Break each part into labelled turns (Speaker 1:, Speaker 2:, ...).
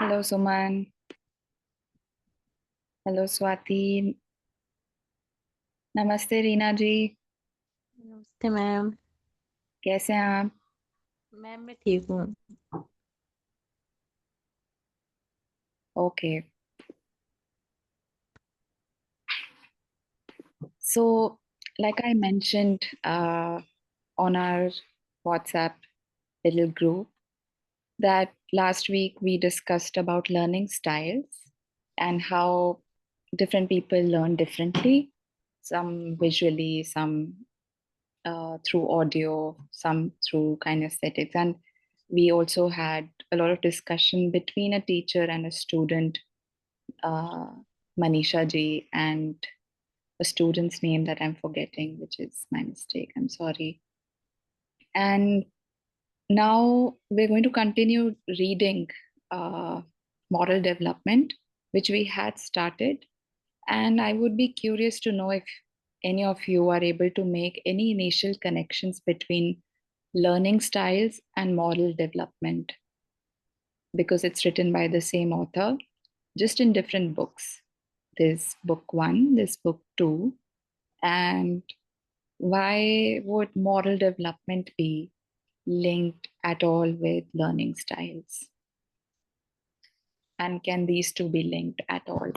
Speaker 1: Hello, Suman. Hello, Swati. नमस्ते रीना जी।
Speaker 2: नमस्ते ma'am.
Speaker 1: कैसे हैं आप?
Speaker 2: मैम मैं ठीक हूँ।
Speaker 1: Okay. So, like I mentioned on our WhatsApp little group, that last week we discussed about learning styles and how different people learn differently, some visually, some through audio, some through kinesthetics. And we also had a lot of discussion between a teacher and a student, uh, Manisha ji, and a student's name that I'm forgetting, which is my mistake. I'm sorry. And now we're going to continue reading uh, moral development, which we had started. And I would be curious to know if any of you are able to make any initial connections between learning styles and moral development, because it's written by the same author, just in different books. There's book one, there's book two, and why would moral development be linked at all with learning styles? And can these two be linked at all?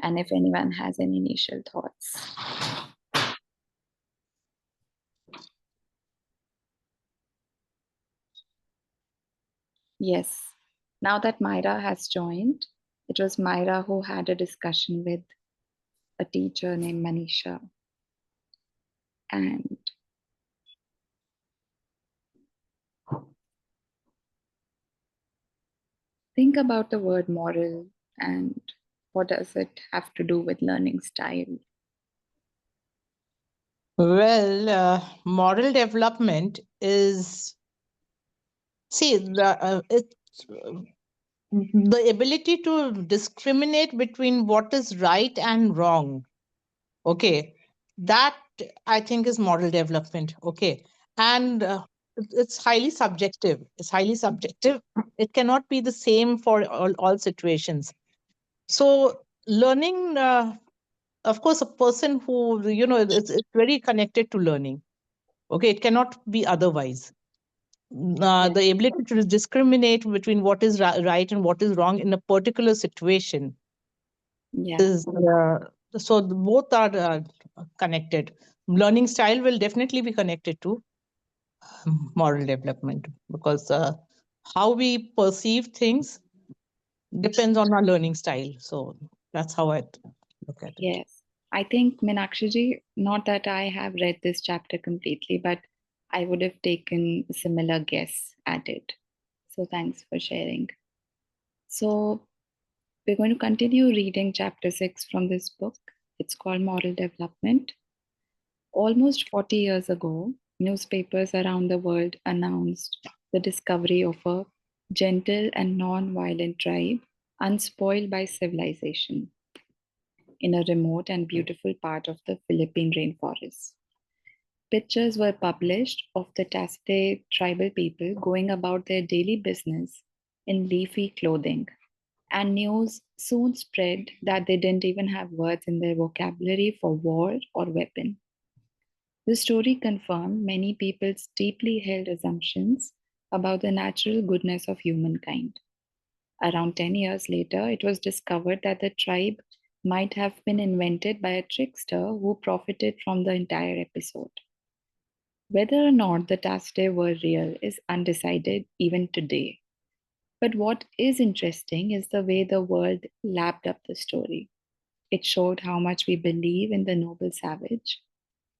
Speaker 1: And if anyone has any initial thoughts. Yes. Now that Maira has joined, it was Maira who had a discussion with a teacher named Manisha. And think about the word moral and what does it have to do with learning style?
Speaker 3: Well, moral development is, see, it's the ability to discriminate between what is right and wrong. Okay, that I think is moral development. Okay, and it's highly subjective. It's highly subjective. It cannot be the same for all situations. So, learning, of course, a person who, it's very connected to learning. Okay, it cannot be otherwise.
Speaker 1: Yeah.
Speaker 3: The ability to discriminate between what is right and what is wrong in a particular situation
Speaker 1: Yeah.
Speaker 3: is both are connected. Learning style will definitely be connected to moral development because how we perceive things depends on our learning style. So that's how I look at it.
Speaker 1: Yes. I think Minakshi ji, not that I have read this chapter completely, but I would have taken a similar guess at it. So thanks for sharing. So we're going to continue reading chapter 6 from this book. It's called Moral Development. Almost 40 years ago, newspapers around the world announced the discovery of a gentle and non violent tribe unspoiled by civilization in a remote and beautiful part of the Philippine rainforest. Pictures were published of the Taste tribal people going about their daily business in leafy clothing, and news soon spread that they didn't even have words in their vocabulary for war or weapon. The story confirmed many people's deeply held assumptions about the natural goodness of humankind. Around 10 years later, it was discovered that the tribe might have been invented by a trickster who profited from the entire episode. Whether or not the Taste were real is undecided even today. But what is interesting is the way the world lapped up the story. It showed how much we believe in the noble savage,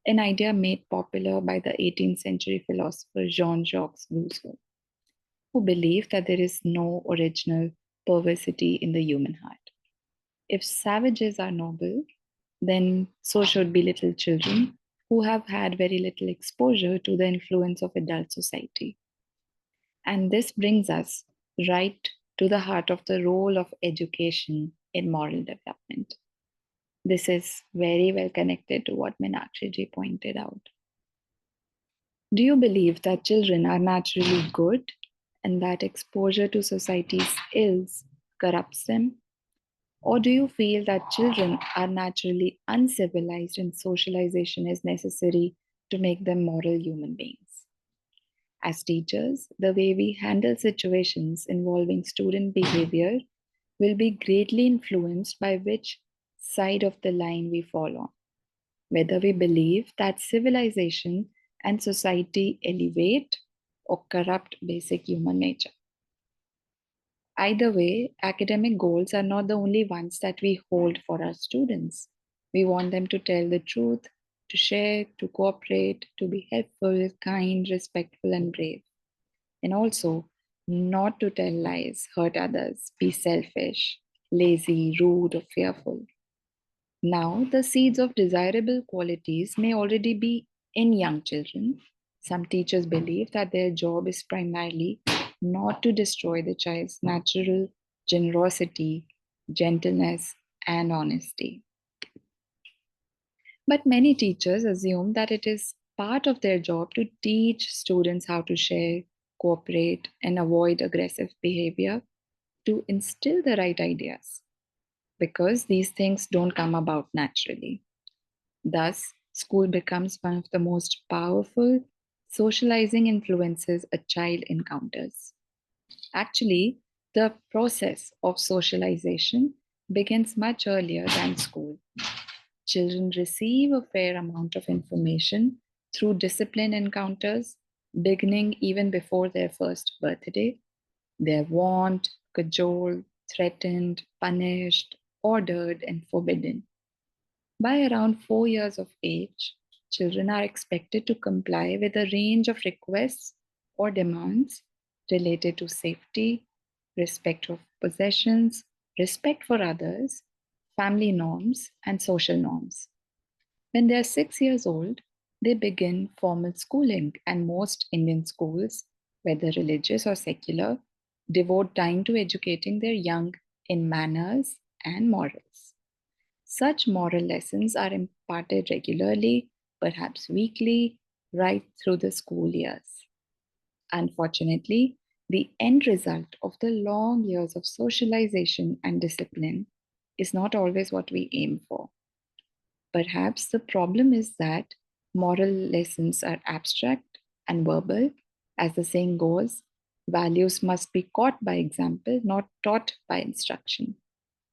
Speaker 1: an idea made popular by the 18th century philosopher Jean Jacques Rousseau, who believed that there is no original perversity in the human heart. If savages are noble, then so should be little children who have had very little exposure to the influence of adult society. And this brings us right to the heart of the role of education in moral development. This is very well connected to what Meenakshi ji pointed out. Do you believe that children are naturally good and that exposure to society's ills corrupts them? Or do you feel that children are naturally uncivilized and socialization is necessary to make them moral human beings? As teachers, the way we handle situations involving student behavior will be greatly influenced by which side of the line we fall on. Whether we believe that civilization and society elevate or corrupt basic human nature. Either way, academic goals are not the only ones that we hold for our students. We want them to tell the truth, to share, to cooperate, to be helpful, kind, respectful, and brave. And also, not to tell lies, hurt others, be selfish, lazy, rude, or fearful. Now, the seeds of desirable qualities may already be in young children. Some teachers believe that their job is primarily not to destroy the child's natural generosity, gentleness, and honesty. But many teachers assume that it is part of their job to teach students how to share, cooperate, and avoid aggressive behavior, to instill the right ideas, because these things don't come about naturally. Thus, school becomes one of the most powerful socializing influences a child encounters. Actually, the process of socialization begins much earlier than school. Children receive a fair amount of information through discipline encounters, beginning even before their first birthday. They're warned, cajoled, threatened, punished, ordered, and forbidden. By around 4 years of age, children are expected to comply with a range of requests or demands related to safety, respect of possessions, respect for others, family norms, and social norms. When they are 6 years old, they begin formal schooling, and most Indian schools, whether religious or secular, devote time to educating their young in manners and morals. Such moral lessons are imparted regularly, perhaps weekly, right through the school years. Unfortunately, the end result of the long years of socialization and discipline is not always what we aim for. Perhaps the problem is that moral lessons are abstract and verbal. As the saying goes, values must be caught by example, not taught by instruction.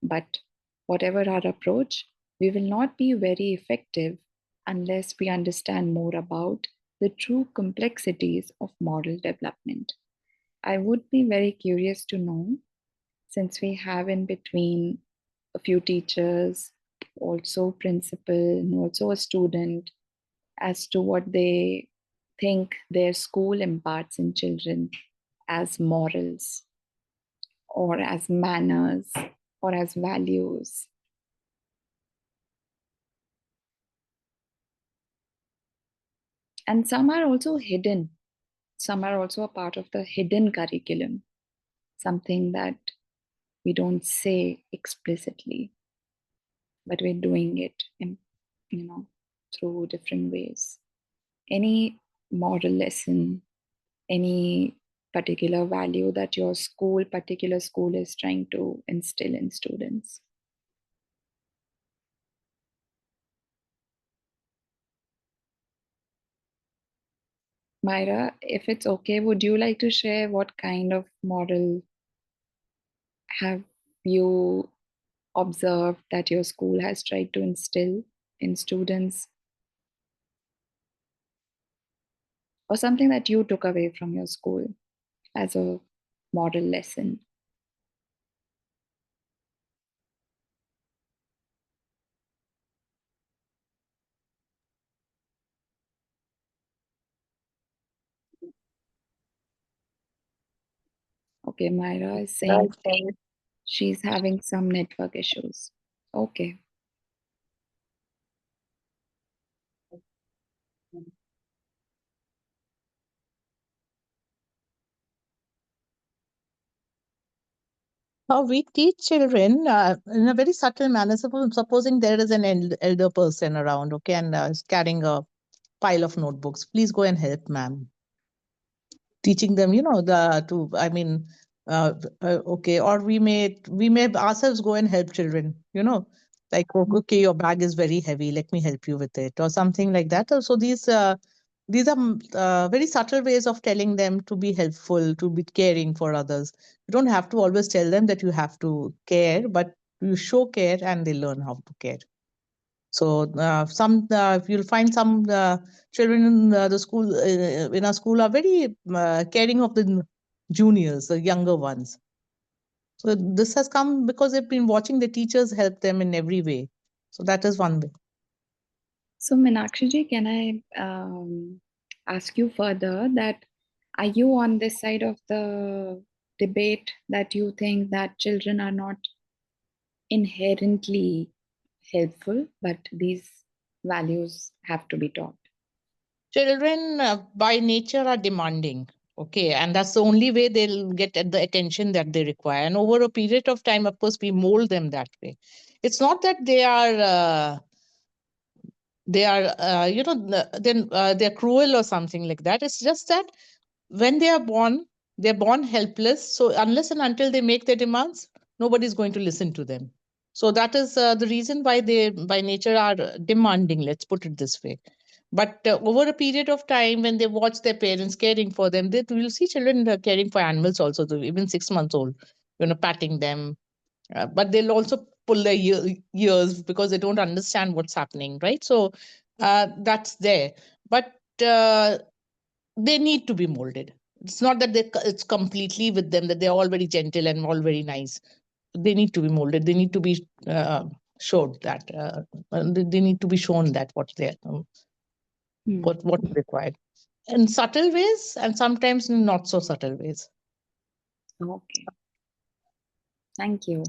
Speaker 1: But whatever our approach, we will not be very effective unless we understand more about the true complexities of moral development. I would be very curious to know, since we have in between a few teachers, also principal, and also a student, as to what they think their school imparts in children as morals or as manners or as values. And some are also hidden. Some are also a part of the hidden curriculum, something that we don't say explicitly, but we're doing it in, through different ways. Any moral lesson, any particular value that your particular school is trying to instill in students? Myra, if it's okay, would you like to share what kind of moral have you observed that your school has tried to instill in students, or something that you took away from your school as a moral lesson? Okay, Myra is saying she's having some network issues. Okay.
Speaker 3: We teach children in a very subtle manner. Supposing there is an elder person around, okay, and is carrying a pile of notebooks. Please go and help, ma'am. teaching them, okay, or we may ourselves go and help children, like, okay, your bag is very heavy, let me help you with it, or something like that. So these are very subtle ways of telling them to be helpful, to be caring for others. You don't have to always tell them that you have to care, but you show care and they learn how to care. So you'll find some children in the school, in our school, are very caring of the juniors, the younger ones. So this has come because they've been watching the teachers help them in every way. So that is one way.
Speaker 1: So, Minakshi, can I ask you further that are you on this side of the debate that you think that children are not inherently helpful, but these values have to be taught?
Speaker 3: Children by nature are demanding. Okay, and that's the only way they'll get the attention that they require. And over a period of time, of course, we mold them that way. It's not that they're cruel or something like that. It's just that when they're born helpless. So unless and until they make their demands, nobody's going to listen to them. So that is the reason why they by nature are demanding, let's put it this way. But over a period of time, when they watch their parents caring for them, you'll see children caring for animals also, even 6 months old, patting them. But they'll also pull their ears because they don't understand what's happening, right? So that's there. But they need to be molded. It's not that it's completely with them, that they're all very gentle and all very nice. They need to be molded. They need to be showed that. They need to be shown that
Speaker 1: Hmm.
Speaker 3: what is required in subtle ways and sometimes in not so subtle ways.
Speaker 1: Okay. Thank you.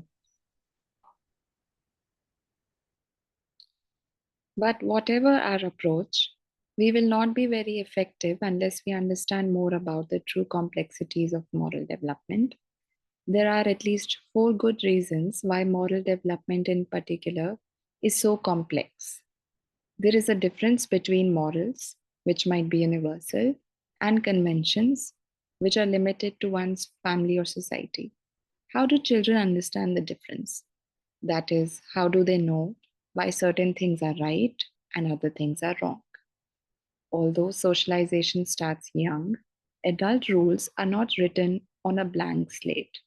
Speaker 1: But whatever our approach, we will not be very effective unless we understand more about the true complexities of moral development. There are at least 4 good reasons why moral development in particular is so complex. There is a difference between morals, which might be universal, and conventions, which are limited to one's family or society. How do children understand the difference? That is, how do they know why certain things are right and other things are wrong? Although socialization starts young, adult rules are not written on a blank slate.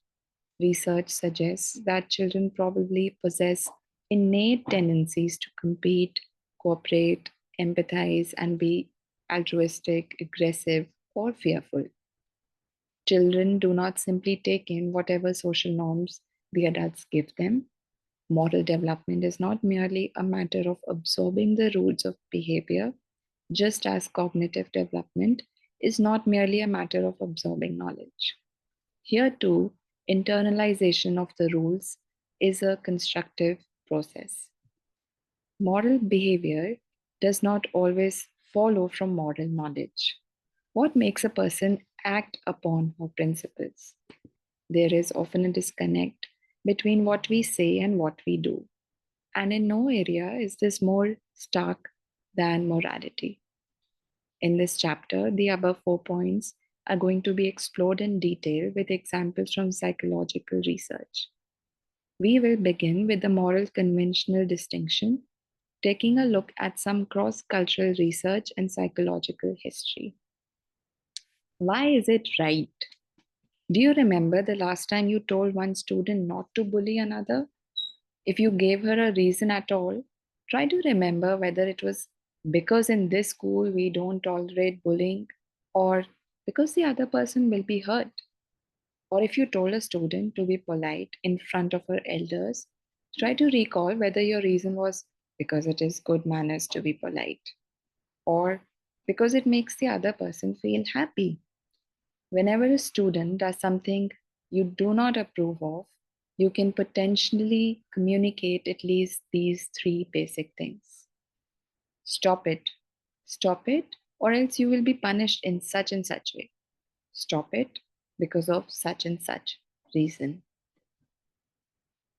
Speaker 1: Research suggests that children probably possess innate tendencies to compete, cooperate, empathize, and be altruistic, aggressive, or fearful. Children do not simply take in whatever social norms the adults give them. Moral development is not merely a matter of absorbing the rules of behavior, just as cognitive development is not merely a matter of absorbing knowledge. Here, too, internalization of the rules is a constructive process. Moral behavior does not always follow from moral knowledge. What makes a person act upon her principles? There is often a disconnect between what we say and what we do. And in no area is this more stark than morality. In this chapter, the above 4 points are going to be explored in detail with examples from psychological research. We will begin with the moral conventional distinction, taking a look at some cross cultural research and psychological history. Why is it right? Do you remember the last time you told one student not to bully another? If you gave her a reason at all, try to remember whether it was because in this school we don't tolerate bullying or because the other person will be hurt. Or if you told a student to be polite in front of her elders, try to recall whether your reason was because it is good manners to be polite or because it makes the other person feel happy. Whenever a student does something you do not approve of, you can potentially communicate at least these 3 basic things. Stop it. Stop it, or else you will be punished in such and such way. Stop it because of such and such reason.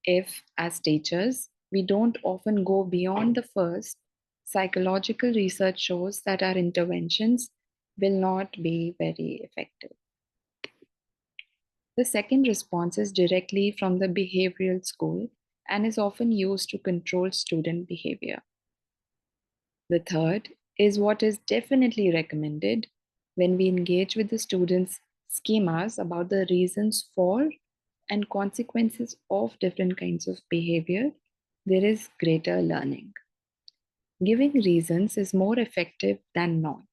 Speaker 1: If, as teachers, we don't often go beyond the first, psychological research shows that our interventions will not be very effective. The second response is directly from the behavioral school and is often used to control student behavior. The third is what is definitely recommended when we engage with the students' schemas about the reasons for and consequences of different kinds of behavior, there is greater learning. Giving reasons is more effective than not,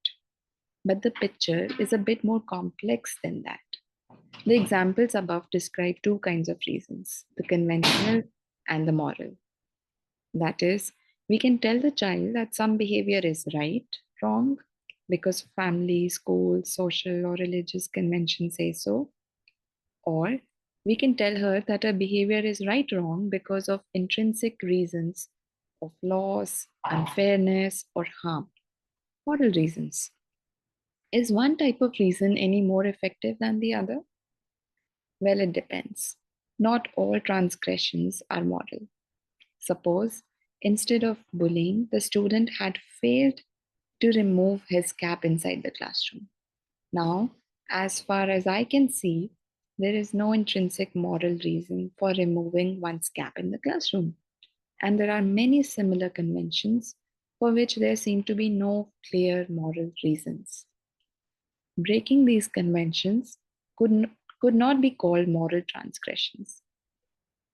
Speaker 1: but the picture is a bit more complex than that. The examples above describe two kinds of reasons, the conventional and the moral. That is, we can tell the child that some behavior is right, wrong, because family, school, social, or religious conventions say so. Or we can tell her that her behavior is right, wrong because of intrinsic reasons of loss, unfairness, or harm, moral reasons. Is one type of reason any more effective than the other? Well, it depends. Not all transgressions are moral. Suppose instead of bullying, the student had failed to remove his cap inside the classroom. Now, as far as I can see, there is no intrinsic moral reason for removing one's cap in the classroom. And there are many similar conventions for which there seem to be no clear moral reasons. Breaking these conventions could not be called moral transgressions.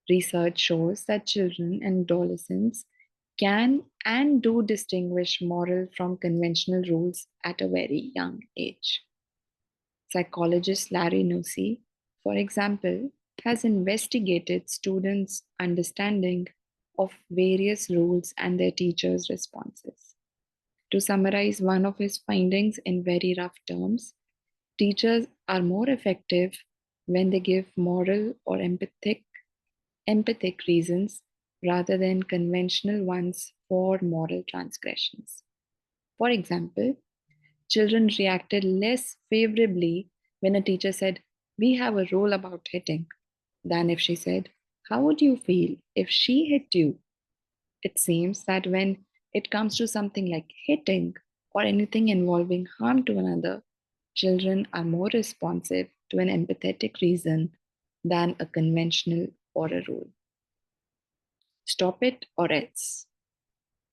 Speaker 1: Research shows that children and adolescents can and do distinguish moral from conventional rules at a very young age. Psychologist Larry Nussey, for example, has investigated students' understanding of various rules and their teachers' responses. To summarize one of his findings in very rough terms, teachers are more effective when they give moral or empathic reasons rather than conventional ones for moral transgressions. For example, children reacted less favorably when a teacher said, "We have a rule about hitting," than if she said, "How would you feel if she hit you?" It seems that when it comes to something like hitting or anything involving harm to another, children are more responsive to an empathetic reason than a conventional or a rule. Stop it or else.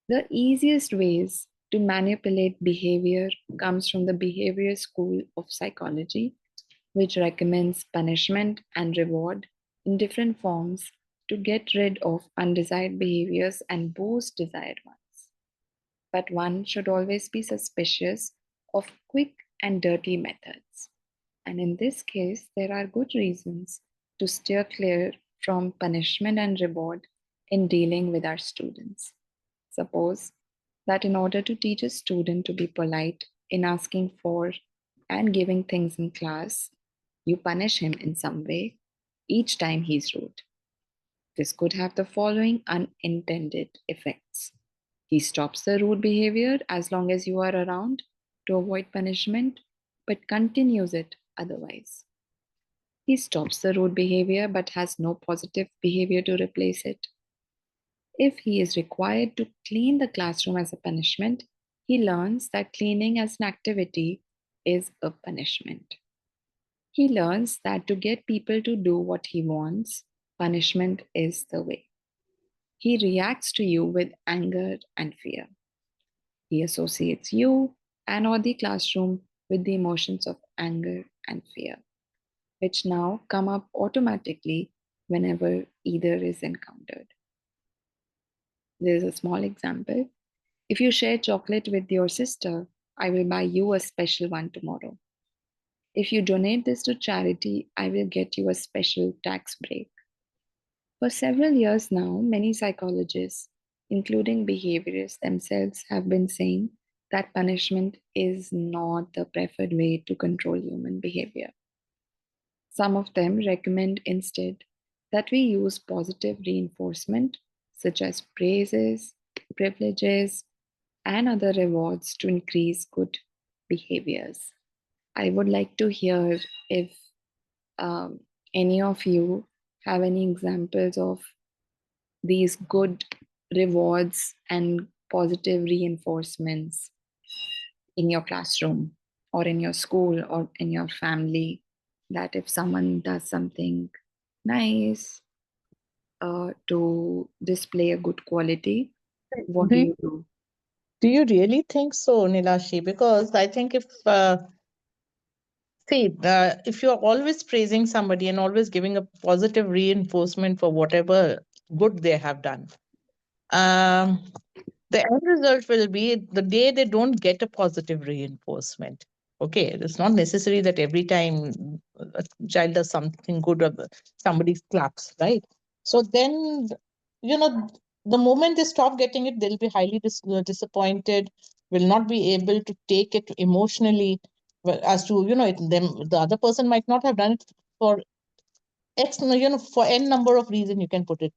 Speaker 1: The easiest ways to manipulate behavior comes from the behavior school of psychology, which recommends punishment and reward in different forms to get rid of undesired behaviors and boost desired ones. But one should always be suspicious of quick and dirty methods. And in this case, there are good reasons to steer clear from punishment and reward in dealing with our students. Suppose that in order to teach a student to be polite in asking for and giving things in class, you punish him in some way each time he's rude. This could have the following unintended effects. He stops the rude behavior as long as you are around to avoid punishment, but continues it otherwise. He stops the rude behavior but has no positive behavior to replace it. If he is required to clean the classroom as a punishment, he learns that cleaning as an activity is a punishment. He learns that to get people to do what he wants, punishment is the way. He reacts to you with anger and fear. He associates you and or the classroom with the emotions of anger and fear, which now come up automatically whenever either is encountered. There's a small example. If you share chocolate with your sister, I will buy you a special one tomorrow. If you donate this to charity, I will get you a special tax break. For several years now, many psychologists, including behaviorists themselves, have been saying that punishment is not the preferred way to control human behavior. Some of them recommend instead that we use positive reinforcement, such as praises, privileges, and other rewards to increase good behaviors. I would like to hear if um, any of you have any examples of these good rewards and positive reinforcements in your classroom. or in your school or in your family, that if someone does something nice to display a good quality, what do
Speaker 3: Do,
Speaker 1: you do?
Speaker 3: do you really think so, Nilashi? Because I think if you're always praising somebody and always giving a positive reinforcement for whatever good they have done, um, the end result will be the day they don't get a positive reinforcement. Okay, it's not necessary that every time a child does something good, or somebody claps, right? So then, the moment they stop getting it, they'll be highly disappointed, will not be able to take it emotionally. Well, as to, the other person might not have done it for X, for N number of reasons you can put it.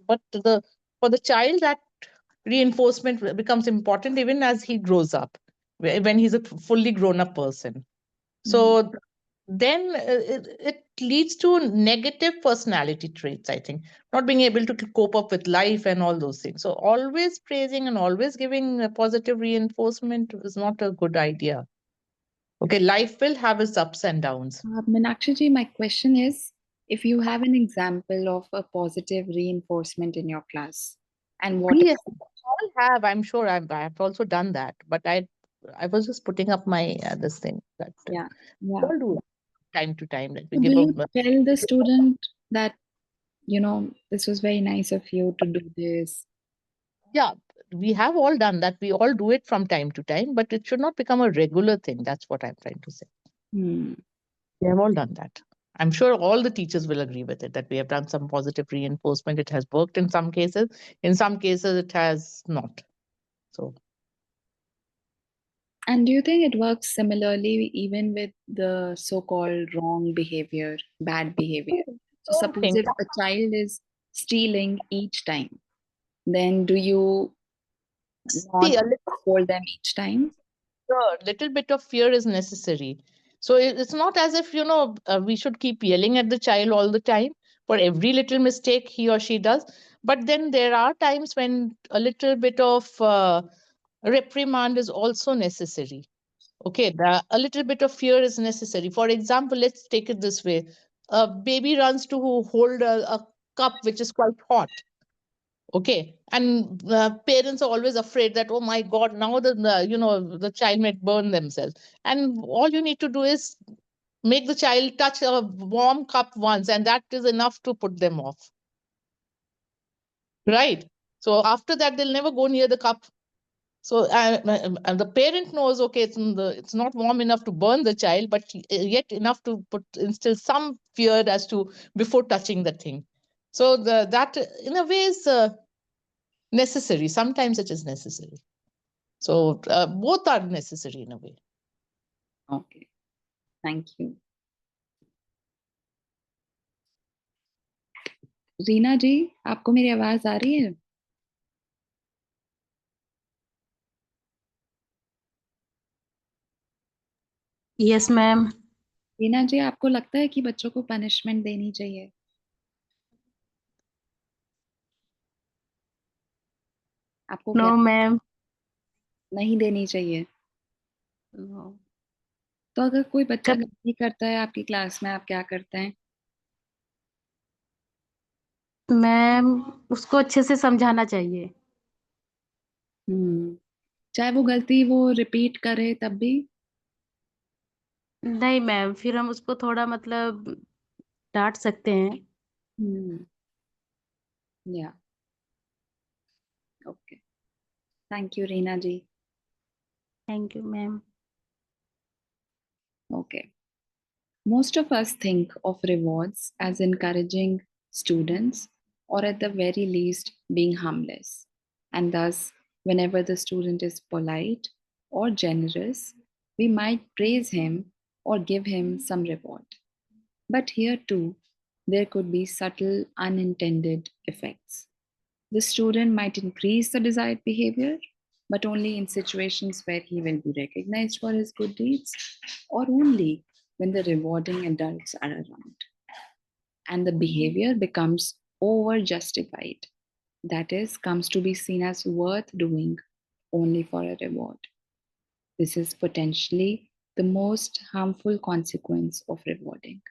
Speaker 3: But for the child, that reinforcement becomes important even as he grows up, when he's a fully grown up person.
Speaker 1: Mm.
Speaker 3: So then it leads to negative personality traits, I think, not being able to cope up with life and all those things. So always praising and always giving a positive reinforcement is not a good idea. Okay, life will have its ups and downs.
Speaker 1: Meenakshi ji, my question is, if you have an example of a positive reinforcement in your class, and what
Speaker 3: We
Speaker 1: is
Speaker 3: all have, I'm sure I've also done that, but I was just putting up my this thing that
Speaker 1: yeah,
Speaker 3: we
Speaker 1: yeah.
Speaker 3: all do time to time, that we
Speaker 1: So do
Speaker 3: give
Speaker 1: you tell the student that, this was very nice of you to do this?
Speaker 3: yeah, we have all done that. We all do it from time to time, but it should not become a regular thing. That's what I'm trying to say.
Speaker 1: Hmm.
Speaker 3: We have all done that. I'm sure all the teachers will agree with it, that we have done some positive reinforcement. It has worked in some cases. In some cases, it has not. So
Speaker 1: And do you think it works similarly even with the so-called wrong behavior, bad behavior? So
Speaker 3: don't
Speaker 1: suppose
Speaker 3: think
Speaker 1: if a child is stealing each time, then do you
Speaker 3: see
Speaker 1: not
Speaker 3: a little,
Speaker 1: scold them each time?
Speaker 3: little bit of fear is necessary. So it's not as if we should keep yelling at the child all the time for every little mistake he or she does. But then there are times when a little bit of reprimand is also necessary. Okay, a little bit of fear is necessary. For example, let's take it this way: a baby runs to hold a cup which is quite hot. Okay, and parents are always afraid that, oh my God, now the child might burn themselves. And all you need to do is make the child touch a warm cup once, and that is enough to put them off. Right? So after that, they'll never go near the cup. So and the parent knows, okay, it's not warm enough to burn the child, but yet enough to instill some fear as to before touching the thing. So that in a way is necessary. Sometimes it is necessary. So both are necessary in a way.
Speaker 1: Okay, thank you. Reena जी, आपको मेरी आवाज आ रही है?
Speaker 2: Yes, ma'am.
Speaker 1: Reena जी, आपको लगता है कि बच्चों को पनिशमेंट देनी चाहिए? आपको क्या,
Speaker 2: No, ma'am.
Speaker 1: नहीं देनी चाहिए?
Speaker 2: No.
Speaker 1: तो अगर कोई बच्चा
Speaker 2: कब
Speaker 1: गलती करता है आपकी क्लास में, आप क्या करते हैं?
Speaker 2: मैम उसको अच्छे से समझाना चाहिए।
Speaker 1: चाहे वो गलती वो रिपीट करे तब भी?
Speaker 2: नहीं मैम, फिर हम उसको थोड़ा मतलब डांट सकते हैं।
Speaker 1: हम्म, या okay, thank you Reena ji.
Speaker 2: Thank you ma'am.
Speaker 1: Okay. Most of us think of rewards as encouraging students, or at the very least being harmless. And thus, whenever the student is polite or generous, we might praise him or give him some reward. But here too, there could be subtle unintended effects. The student might increase the desired behavior, but only in situations where he will be recognized for his good deeds, or only when the rewarding adults are around. And the behavior becomes over justified. That is, comes to be seen as worth doing only for a reward. This is potentially the most harmful consequence of rewarding.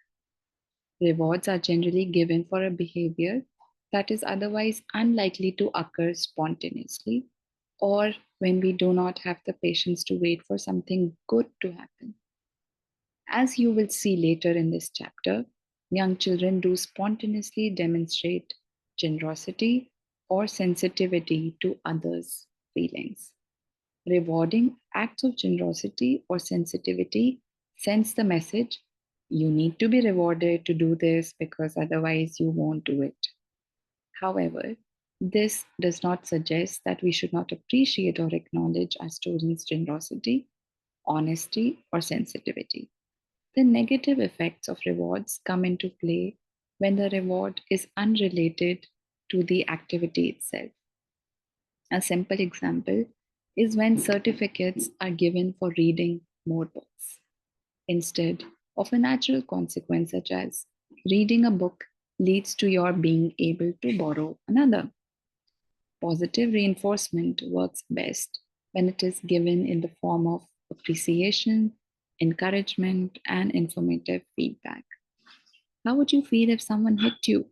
Speaker 1: Rewards are generally given for a behavior that is otherwise unlikely to occur spontaneously or when we do not have the patience to wait for something good to happen. As you will see later in this chapter, young children do spontaneously demonstrate generosity or sensitivity to others' feelings. Rewarding acts of generosity or sensitivity sends the message you need to be rewarded to do this because otherwise you won't do it. However, this does not suggest that we should not appreciate or acknowledge our students' generosity, honesty, or sensitivity. The negative effects of rewards come into play when the reward is unrelated to the activity itself. A simple example is when certificates are given for reading more books instead of a natural consequence, such as reading a book leads to your being able to borrow another. Positive reinforcement works best when it is given in the form of appreciation, encouragement, and informative feedback. How would you feel if someone hit you?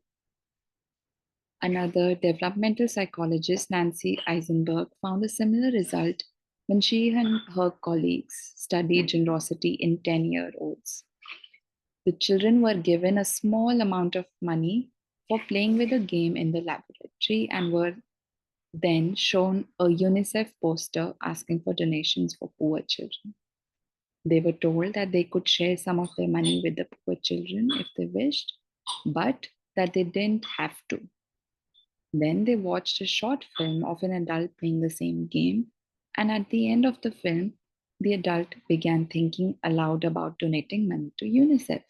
Speaker 1: Another developmental psychologist, Nancy Eisenberg, found a similar result when she and her colleagues studied generosity in 10-year-olds. The children were given a small amount of money for playing with a game in the laboratory and were then shown a UNICEF poster asking for donations for poor children. They were told that they could share some of their money with the poor children if they wished, but that they didn't have to. Then they watched a short film of an adult playing the same game, and at the end of the film, the adult began thinking aloud about donating money to UNICEF.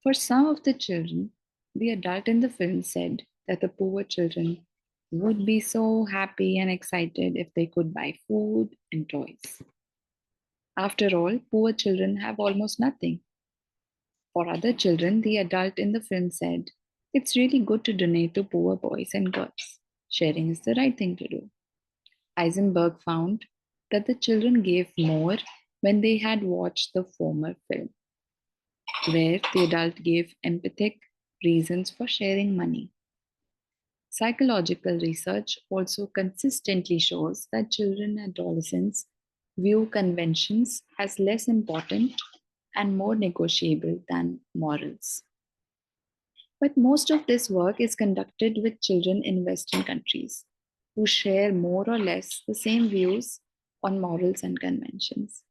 Speaker 1: For some of the children, the adult in the film said that the poor children would be so happy and excited if they could buy food and toys. After all, poor children have almost nothing. For other children, the adult in the film said, it's really good to donate to poor boys and girls. Sharing is the right thing to do. Eisenberg found that the children gave more when they had watched the former film, where the adult gave empathic reasons for sharing money. Psychological research also consistently shows that children and adolescents view conventions as less important and more negotiable than morals. But most of this work is conducted with children in Western countries who share more or less the same views on morals and conventions.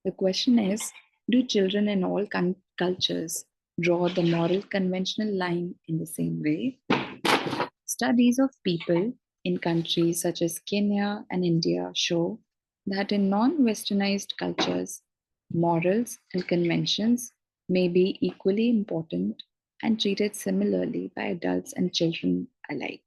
Speaker 1: The question is, do children in all cultures draw the moral conventional line in the same way? Studies of people in countries such as Kenya and India show that in non westernized cultures, morals and conventions may be equally important and treated similarly by adults and children alike.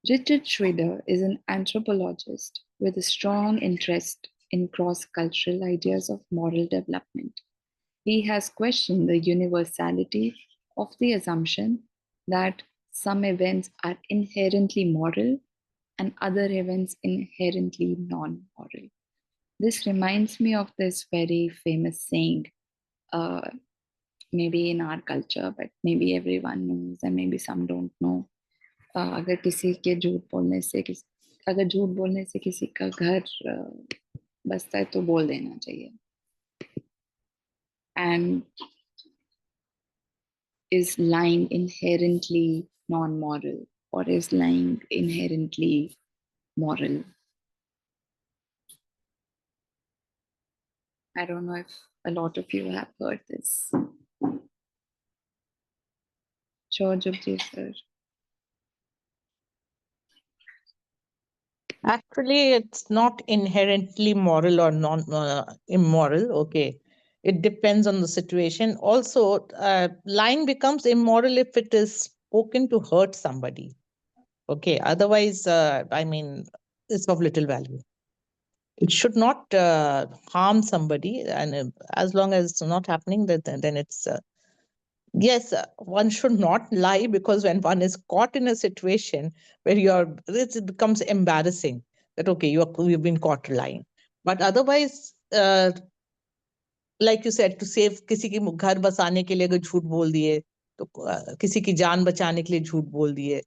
Speaker 1: Richard Schroeder is an anthropologist with a strong interest in cross cultural ideas of moral development. He has questioned the universality of the assumption that some events are inherently moral and other events inherently non moral. This reminds me of this very famous saying, uh, maybe in our culture, but maybe everyone knows and maybe some don't know. अगर किसी के झूठ बोलने से अगर झूठ बोलने से किसी का घर बसता है तो बोल देना चाहिए. And is lying inherently non-moral or is lying inherently moral? I don't know if a lot of you have heard this. Sure, Jubji sir.
Speaker 3: Actually, it's not inherently moral or non immoral. Okay, it depends on the situation. Also, lying becomes immoral if it is spoken to hurt somebody. Okay, otherwise, I mean, it's of little value. It should not harm somebody, and as long as it's not happening, then it's yes, one should not lie, because when one is caught in a situation where it becomes embarrassing that okay, you've been caught lying. But otherwise, like you said to save, किसी की घर बसाने के लिए अगर झूठ बोल दिए, तो किसी की जान बचाने के लिए झूठ बोल दिए,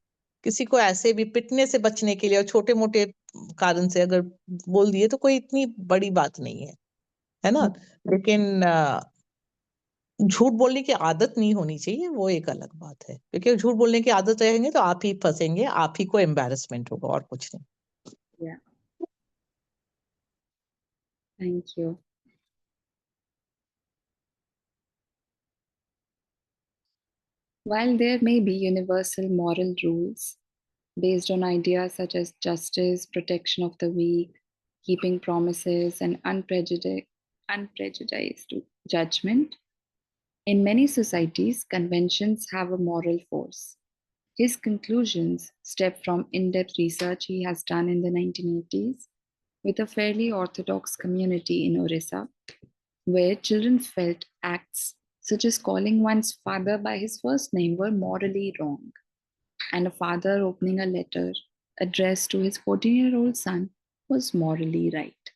Speaker 3: किसी को ऐसे भी पिटने से बचने के लिए और छोटे मोटे कारण से अगर बोल दिए तो कोई इतनी बड़ी बात नहीं है ना। लेकिन झूठ बोलने की आदत नहीं होनी चाहिए, वो एक अलग बात है, क्योंकि झूठ बोलने की आदत रहेंगे तो आप ही फंसेंगे, आप ही को एम्बैरेसमेंट होगा और कुछ नहीं।
Speaker 1: Yeah, thank you. While there may be universal moral rules based on ideas such as justice, protection of the weak, keeping promises, and unprejudiced judgment, in many societies, conventions have a moral force. His conclusions stem from in depth research he has done in the 1980s with a fairly orthodox community in Orissa, where children felt acts such as calling one's father by his first name were morally wrong, and a father opening a letter addressed to his 14-year-old son was morally right.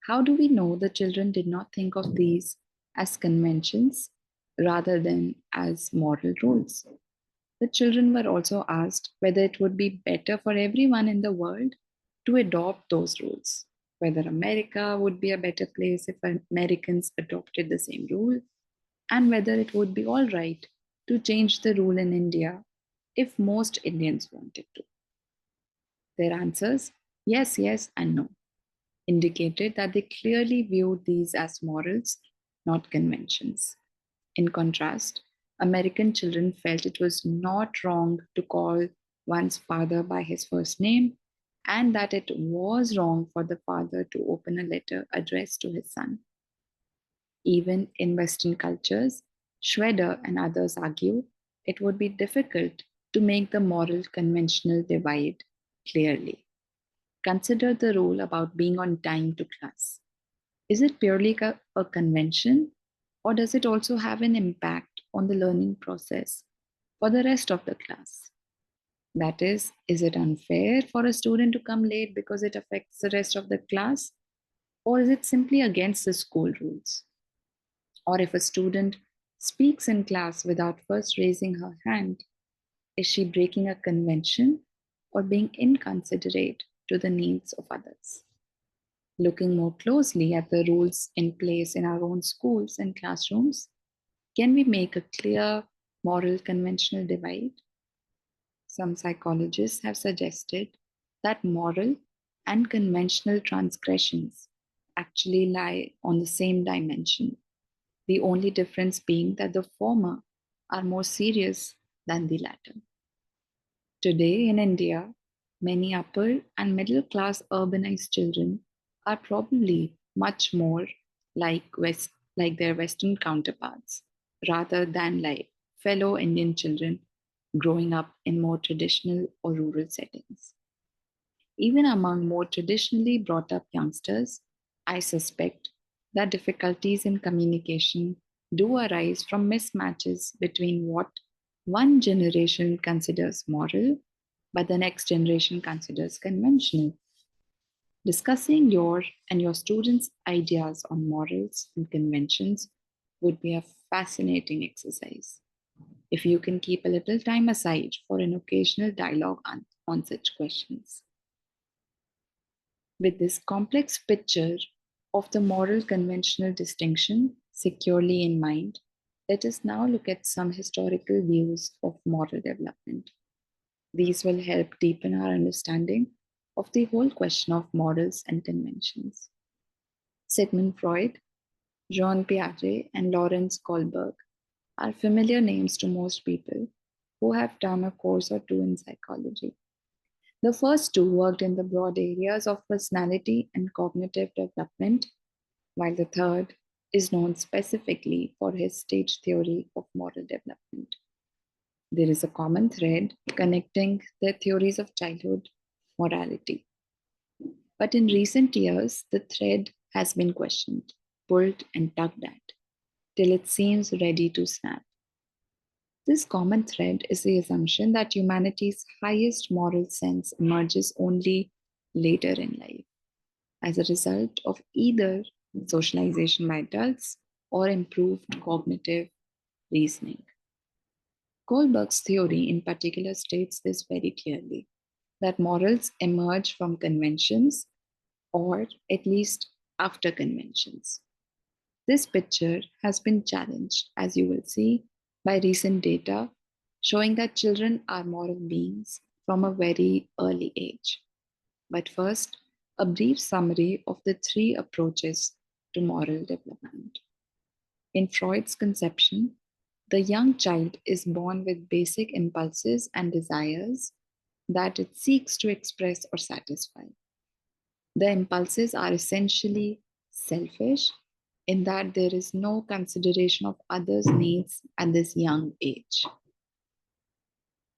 Speaker 1: How do we know the children did not think of these as conventions rather than as moral rules? The children were also asked whether it would be better for everyone in the world to adopt those rules, whether America would be a better place if Americans adopted the same rule, and whether it would be all right to change the rule in India if most Indians wanted to. Their answers, yes, yes, and no, indicated that they clearly viewed these as morals, not conventions. In contrast, American children felt it was not wrong to call one's father by his first name, and that it was wrong for the father to open a letter addressed to his son. Even in Western cultures, Schroeder and others argue it would be difficult to make the moral conventional divide clearly. Consider the rule about being on time to class. Is it purely a convention, or does it also have an impact on the learning process for the rest of the class? That is it unfair for a student to come late because it affects the rest of the class, or is it simply against the school rules? Or if a student speaks in class without first raising her hand, is she breaking a convention or being inconsiderate to the needs of others? Looking more closely at the rules in place in our own schools and classrooms, can we make a clear moral conventional divide? Some psychologists have suggested that moral and conventional transgressions actually lie on the same dimension, the only difference being that the former are more serious than the latter. Today in India, many upper and middle class urbanized children are probably much more like their Western counterparts rather than like fellow Indian children growing up in more traditional or rural settings. Even among more traditionally brought up youngsters, I suspect that difficulties in communication do arise from mismatches between what one generation considers moral, but the next generation considers conventional. Discussing your and your students' ideas on morals and conventions would be a fascinating exercise. If you can keep a little time aside for an occasional dialogue on such questions. With this complex picture of the moral conventional distinction securely in mind, let us now look at some historical views of moral development. These will help deepen our understanding of the whole question of morals and conventions. Sigmund Freud, Jean Piaget, and Lawrence Kohlberg are familiar names to most people who have done a course or two in psychology. The first two worked in the broad areas of personality and cognitive development, while the third is known specifically for his stage theory of moral development. There is a common thread connecting their theories of childhood morality. But in recent years, the thread has been questioned, pulled, and tugged at till it seems ready to snap. This common thread is the assumption that humanity's highest moral sense emerges only later in life, as a result of either socialization by adults, or improved cognitive reasoning. Kohlberg's theory, in particular, states this very clearly that morals emerge from conventions, or at least after conventions. This picture has been challenged, as you will see, by recent data showing that children are moral beings from a very early age. But first, a brief summary of the three approaches to moral development. In Freud's conception, the young child is born with basic impulses and desires that it seeks to express or satisfy. The impulses are essentially selfish in that there is no consideration of others' needs at this young age.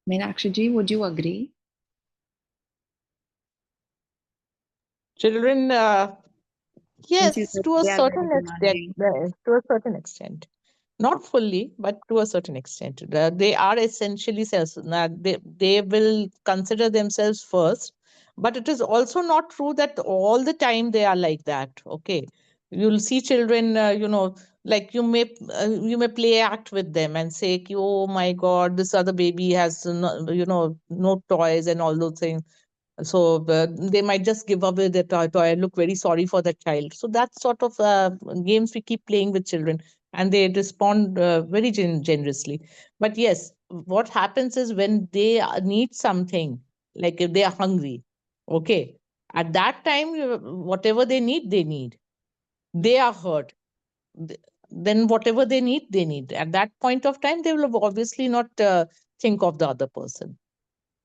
Speaker 1: Meenakshi ji, would you agree?
Speaker 3: Children,
Speaker 1: Since you
Speaker 3: yes,
Speaker 1: said
Speaker 3: to a
Speaker 1: they are very
Speaker 3: certain extent,
Speaker 1: demanding.
Speaker 3: not fully, but to a certain extent. They are essentially self. They will consider themselves first, but it is also not true that all the time they are like that. Okay, you'll see children, like you may play act with them and say, "Oh my God, this other baby has no toys and all those things." So they might just give away the toy and look very sorry for the child. So that sort of games we keep playing with children, and they respond very generously. But yes, what happens is when they need something, like if they are hungry, okay, at that time, whatever they need, they need. They are hurt. th- Then whatever they need, they need. At that point of time, they will obviously not think of the other person.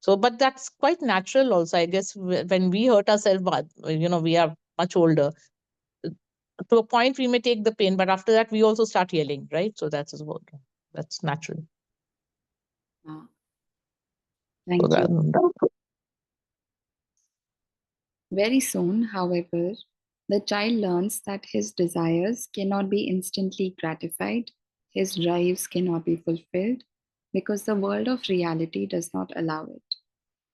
Speaker 3: So, but that's quite natural also. I guess when we hurt ourselves, we are much older. To a point, we may take the pain, but after that, we also start yelling, right? So that's natural.
Speaker 1: Ah,
Speaker 3: So
Speaker 1: thank you. Very soon, however, the child learns that his desires cannot be instantly gratified, his drives cannot be fulfilled, because the world of reality does not allow it.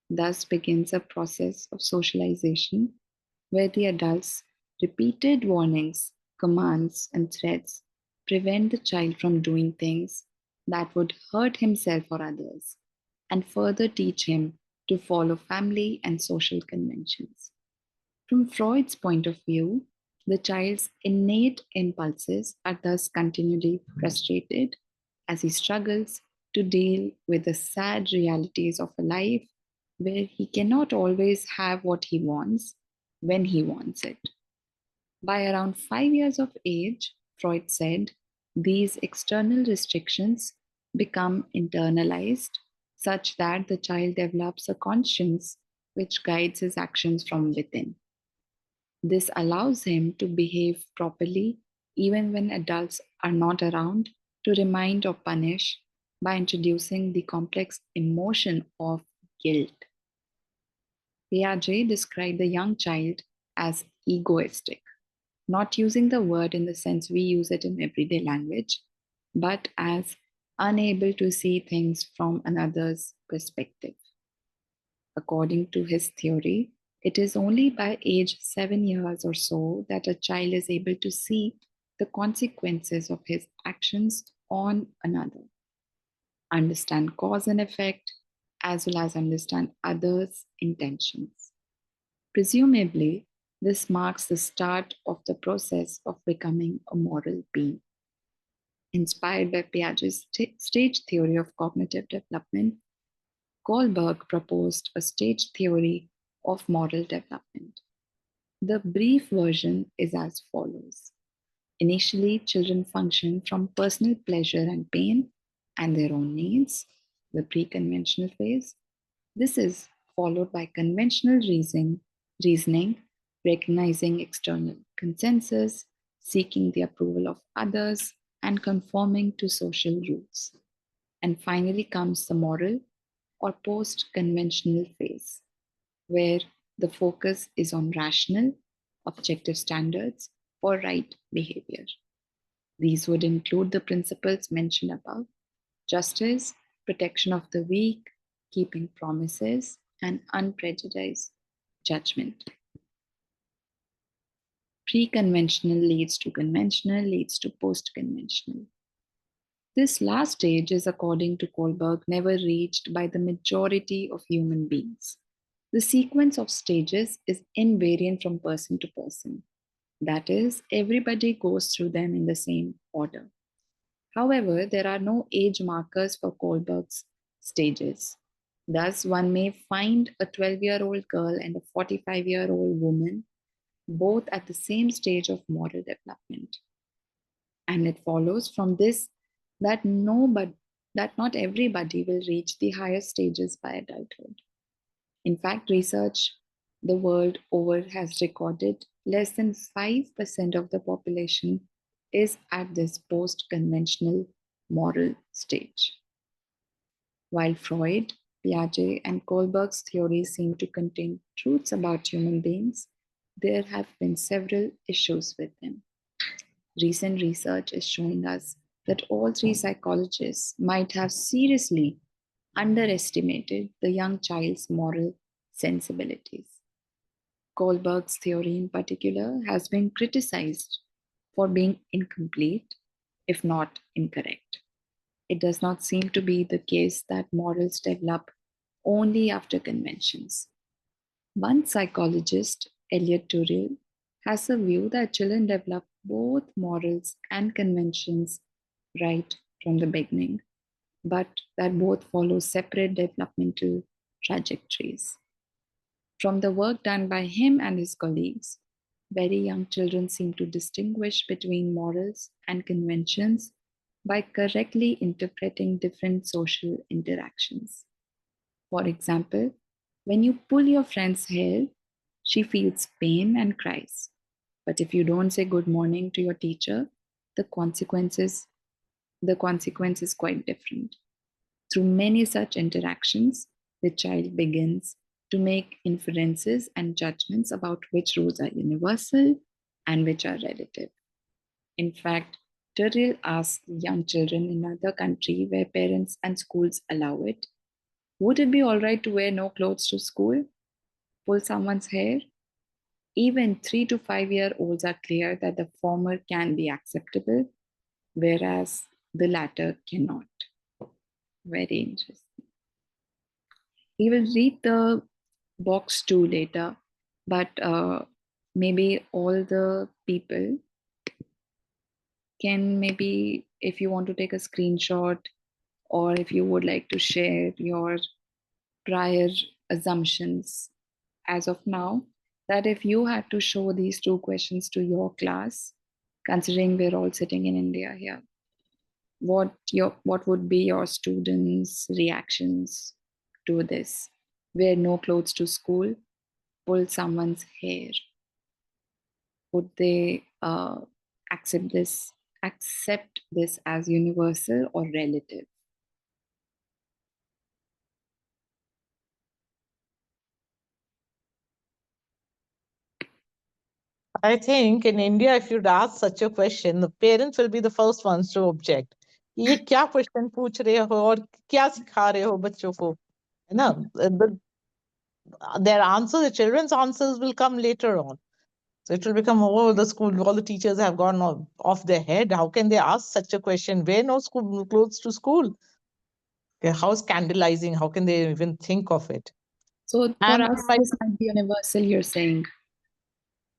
Speaker 1: Thus begins a process of socialization where the adult's repeated warnings, commands, and threats prevent the child from doing things that would hurt himself or others, and further teach him to follow family and social conventions. From Freud's point of view, the child's innate impulses are thus continually frustrated as he struggles to deal with the sad realities of a life where he cannot always have what he wants when he wants it. By around 5 years of age, Freud said, these external restrictions become internalized such that the child develops a conscience which guides his actions from within. This allows him to behave properly even when adults are not around to remind or punish by introducing the complex emotion of guilt. Piaget described the young child as egoistic, not using the word in the sense we use it in everyday language, but as unable to see things from another's perspective. According to his theory, it is only by age 7 years or so that a child is able to see the consequences of his actions on another, understand cause and effect, as well as understand others' intentions. Presumably, this marks the start of the process of becoming a moral being. Inspired by Piaget's stage theory of cognitive development, Kohlberg proposed a stage theory of moral development. The brief version is as follows. Initially, children function from personal pleasure and pain and their own needs, the pre-conventional phase. This is followed by conventional reasoning, recognizing external consensus, seeking the approval of others, and conforming to social rules. And finally comes the moral or post conventional phase, where the focus is on rational, objective standards for right behavior. These would include the principles mentioned above: justice, protection of the weak, keeping promises, and unprejudiced judgment. Pre-conventional leads to conventional, leads to post-conventional. This last stage is, according to Kohlberg, never reached by the majority of human beings. The sequence of stages is invariant from person to person. That is, everybody goes through them in the same order. However, there are no age markers for Kohlberg's stages. Thus, one may find a 12-year-old girl and a 45-year-old woman both at the same stage of moral development. And it follows from this that not everybody will reach the higher stages by adulthood. In fact, research the world over has recorded less than 5% of the population is at this post-conventional moral stage. While Freud, Piaget, and Kohlberg's theories seem to contain truths about human beings, there have been several issues with them. Recent research is showing us that all three psychologists might have seriously underestimated the young child's moral sensibilities. Kohlberg's theory, in particular, has been criticized for being incomplete, if not incorrect. It does not seem to be the case that morals develop only after conventions. One psychologist, Elliot Turrell, has a view that children develop both morals and conventions right from the beginning, but that both follow separate developmental trajectories. From the work done by him and his colleagues, very young children seem to distinguish between morals and conventions by correctly interpreting different social interactions. For example, when you pull your friend's hair, she feels pain and cries. But if you don't say good morning to your teacher, the consequence is quite different. Through many such interactions, the child begins to make inferences and judgments about which rules are universal and which are relative. In fact, Turrell asked young children in another country where parents and schools allow it, would it be all right to wear no clothes to school? Pull someone's hair? Even 3 to 5 year olds are clear that the former can be acceptable, whereas the latter cannot. Very interesting. We will read the box 2 later, but maybe all the people can, maybe if you want to take a screenshot or if you would like to share your prior assumptions as of now, that if you had to show these 2 questions to your class, considering we're all sitting in India here, what would be your students' reactions to this? Wear no clothes to school, pull someone's hair. Would they accept this as universal or relative?
Speaker 3: I think in India, if you'd ask such a question, the parents will be the first ones to object. ये क्या question पूछ रहे हो और क्या सिखा रहे हो बच्चों को, है ना? Their answer, the children's answers will come later on. So it will become, oh, the school, all the teachers have gone off their head. How can they ask such a question? Wear no school clothes to school. Okay, how scandalizing. How can they even think of it?
Speaker 1: So for us, this might be universal, you're saying,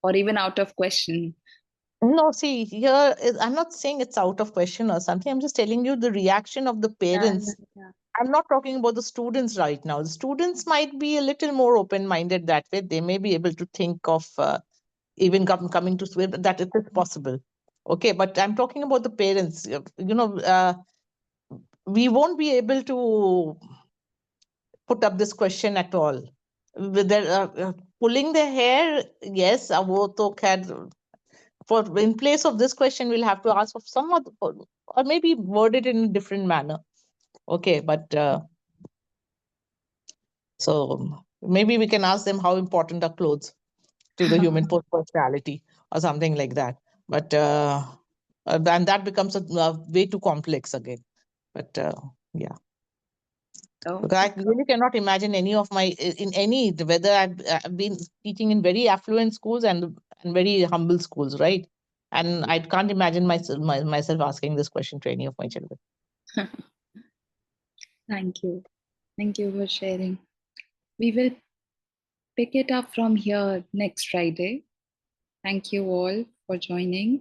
Speaker 1: or even out of question.
Speaker 3: No, see, I'm not saying it's out of question or something. I'm just telling you the reaction of the parents.
Speaker 1: Yeah.
Speaker 3: I'm not talking about the students right now. The students might be a little more open-minded that way. They may be able to think of even coming to school, that it is possible. Okay, but I'm talking about the parents. We won't be able to put up this question at all. With pulling their hair, yes, वो तो खैर, for in place of this question, we'll have to ask of some other, or maybe word it in a different manner. Okay, but so maybe we can ask them how important are clothes to the human personality or something like that. But and that becomes way too complex again. But yeah.
Speaker 1: Oh,
Speaker 3: Because I really cannot imagine any of my in any whether I've been teaching in very affluent schools and very humble schools, right? And I can't imagine myself asking this question to any of my children.
Speaker 1: thank you. Thank you for sharing. We will pick it up from here next Friday. Thank you all for joining.